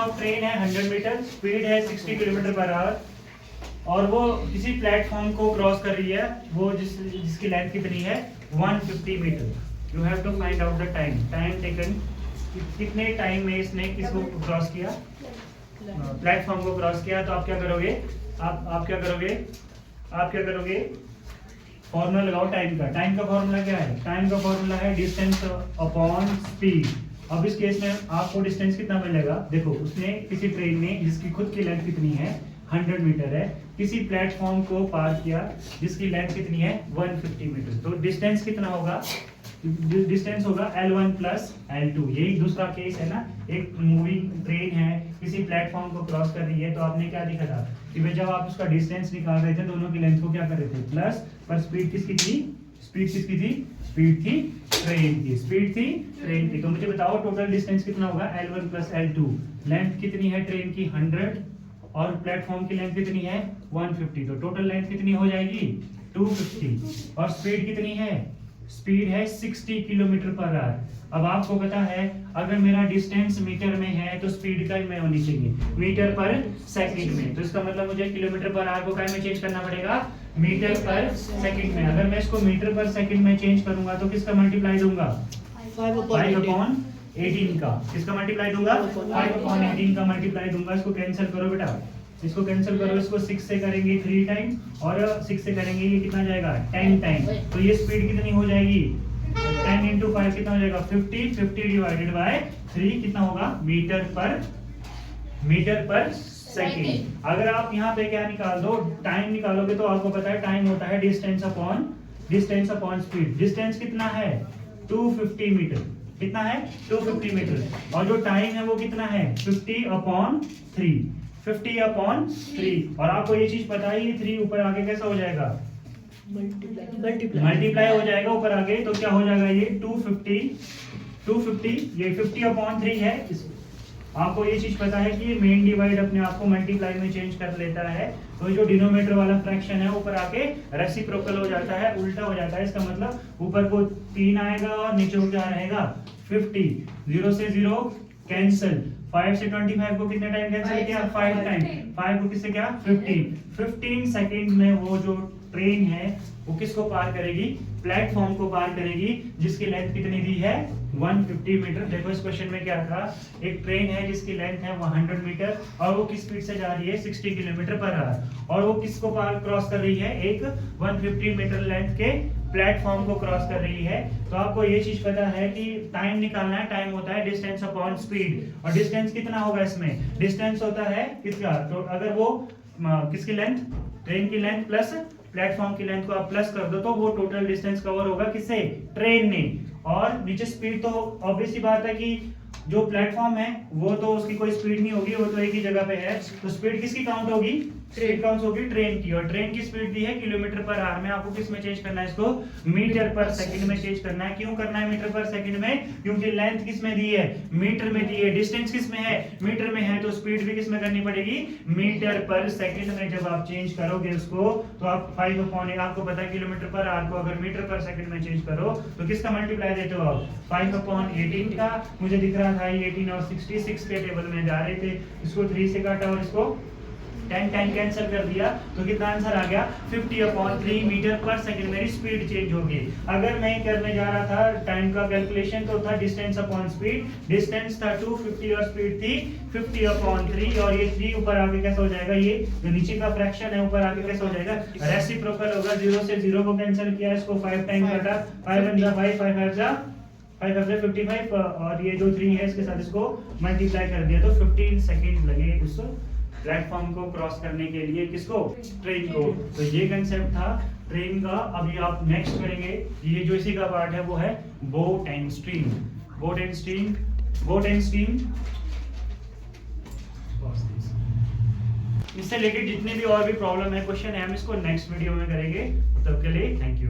Of train है 100 metre, speed है 60 kilometre per hour, और वो किसी प्लेटफॉर्म को क्रॉस कर रही है, वो जिसकी लेंथ कितनी है 150 meter. You have to find out the time taken, कितने टाइम में इसने किसको क्रॉस किया, प्लेटफॉर्म को क्रॉस किया। तो आप क्या करोगे, आप क्या करोगे, फॉर्मूला लगाओ टाइम का। टाइम का फॉर्मूला क्या है, टाइम का फॉर्मूला है डिस्टेंस अपॉन स्पीड। अब इस केस में आपको डिस्टेंस कितना मिलेगा, देखो उसने किसी ट्रेन ने जिसकी खुद की लेंथ कितनी है 100 मीटर है, किसी प्लेटफॉर्म को पार किया जिसकी लेंथ कितनी है 150 मीटर, तो डिस्टेंस कितना होगा, डिस्टेंस होगा L1 प्लस L2। यही दूसरा केस है ना, एक मूविंग ट्रेन है किसी प्लेटफॉर्म को क्रॉस कर रही है, तो आपने क्या देखा था कि भाई जब आप उसका डिस्टेंस निकाल रहे थे दोनों की लेंथ को क्या कर रहे थे प्लस, पर स्पीड किसकी थी, स्पीड थी ट्रेन की। तो मुझे बताओ टोटल डिस्टेंस कितना होगा L1 प्लस L2। लेंथ कितनी है ट्रेन की 100 और प्लेटफॉर्म की लेंथ कितनी है 150, तो टोटल लेंथ कितनी हो जाएगी 250, और स्पीड कितनी है, स्पीड है 60 किलोमीटर पर आवर। अब आपको पता है अगर मेरा डिस्टेंस मीटर में है तो स्पीड का में होनी चाहिए मीटर पर सेकंड में, तो इसका मतलब मुझे किलोमीटर पर आवर को क्या में चेंज करना पड़ेगा, मीटर पर सेकंड में। अगर मैं इसको मीटर पर सेकंड में चेंज करूंगा तो किसका मल्टीप्लाई दूंगा 5/18 का, किसका मल्टीप्लाई दूंगा 5/18 का मल्टीप्लाई दूंगा। इसको कैंसिल करो बेटा, इसको कैंसिल करो, इसको 6 से करेंगे 3 टाइम और 6 से करेंगे ये कितना जाएगा 10 टाइम, तो ये स्पीड कितनी हो जाएगी 10 into 5 कितना हो जाएगा 50 डिवाइडेड बाय 3 कितना होगा मीटर पर सेकंड। अगर आप यहाँ पे क्या निकाल दो, टाइम निकालोगे तो आपको पता है टाइम होता है डिस्टेंस अपॉन स्पीड। डिस्टेंस कितना है 250 मीटर, कितना है 250 मीटर, और जो टाइम है वो कितना है 50/3, और आपको ये चीज पता ही 3 ऊपर आगे कैसा हो जाएगा मल्टीप्लाई हो जाएगा ऊपर आगे, तो क्या हो जाएगा ये 250 ये 50/3 है। आपको ये चीज पता है कि मेन डिवाइड अपने आप को मल्टीप्लाई में चेंज कर लेता है, तो जो डिनोमिनेटर वाला फ्रैक्शन है ऊपर आके रेसिप्रोकल हो जाता है, उल्टा हो जाता है। इसका मतलब ऊपर को 3 आएगा और नीचे को क्या रहेगा 50, 0 से 0 कैंसिल, 5 से 25 को कितने टाइम कैंसिल किया 5 टाइम, 5 को किससे क्या 15 सेकंड में वो जो ट्रेन है वो किसको पार करेगी, प्लेटफॉर्म को पार करेगी जिसकी लेंथ कितनी दी है 150 मीटर। देखो इस क्वेश्चन में क्या था, एक ट्रेन है जिसकी लेंथ है 100 मीटर और वो किस स्पीड से जा रही है 60 किलोमीटर पर आवर, और वो किसको पार क्रॉस कर रही है, एक 150 मीटर लेंथ के प्लेटफॉर्म को क्रॉस कर रही है। तो आपको ये चीज पता है कि टाइम निकालना है, टाइम होता है डिस्टेंस अपॉन स्पीड, और डिस्टेंस कितना होगा इसमें, डिस्टेंस होता है किसका, तो अगर वो किसकी लेंथ ट्रेन की लेंथ प्लस प्लेटफॉर्म की लेंथ को आप प्लस कर दो तो वो टोटल डिस्टेंस कवर होगा किससे, ट्रेन ने। और नीचे स्पीड तो ऑब्वियस सी बात है कि जो प्लेटफॉर्म है वो तो उसकी कोई स्पीड नहीं होगी, वो तो एक ही जगह पे है, तो स्पीड किसकी काउंट होगी, स्पीड काउंट होगी ट्रेन की, और ट्रेन की स्पीड दी है किलोमीटर पर आवर में। आपको किस में चेंज करना है, इसको मीटर पर सेकंड में चेंज करना है। क्यों करना है मीटर पर सेकंड में, क्योंकि लेंथ किस में दी है, मीटर में दी है, डिस्टेंस किस में है, मीटर में है, तो स्पीड भी किस में करनी पड़ेगी, मीटर पर सेकंड में। जब आप चेंज करोगे उसको तो आप 5/8 आपको पता है किलोमीटर पर आवर को अगर मीटर पर सेकंड में चेंज करो तो किसका मल्टीप्लाई देते हो आप 5/18 का। मुझे दिख रहा था 18 और 66 के टेबल में जा रहे थे, इसको 3 से काटा और इसको 10 टाइम कैंसिल कर दिया, तो कितना आंसर आ गया 50/3 मीटर पर सेकंड मेरी स्पीड चेंज होगी। अगर मैं करने जा रहा था टाइम का कैलकुलेशन तो था डिस्टेंस अपॉन स्पीड, डिस्टेंस था 250 और स्पीड थी 50/3, और ये 3 ऊपर आके कैसा हो जाएगा, ये जो नीचे का फ्रैक्शन है ऊपर आके कैसा हो जाएगा रेसिप्रोकल होगा। 0 से 0 को कैंसिल किया, इसको 5 टाइम काटा, 5 1 जा 5 5 5 जा 55 और ये जो 3 है इसके साथ इसको मल्टीप्लाई कर दिया, तो 15 सेकंड लगे उस प्लेटफॉर्म को क्रॉस करने के लिए, किसको, ट्रेन को। तो ये कंसेप्ट था ट्रेन का। अभी आप नेक्स्ट करेंगे, ये जो इसी का पार्ट है वो है बोट एंड स्ट्रीम। इससे रिलेटेड जितने भी और भी प्रॉब्लम है, क्वेश्चन है, हम इसको नेक्स्ट वीडियो में करेंगे। तब के लिए थैंक यू।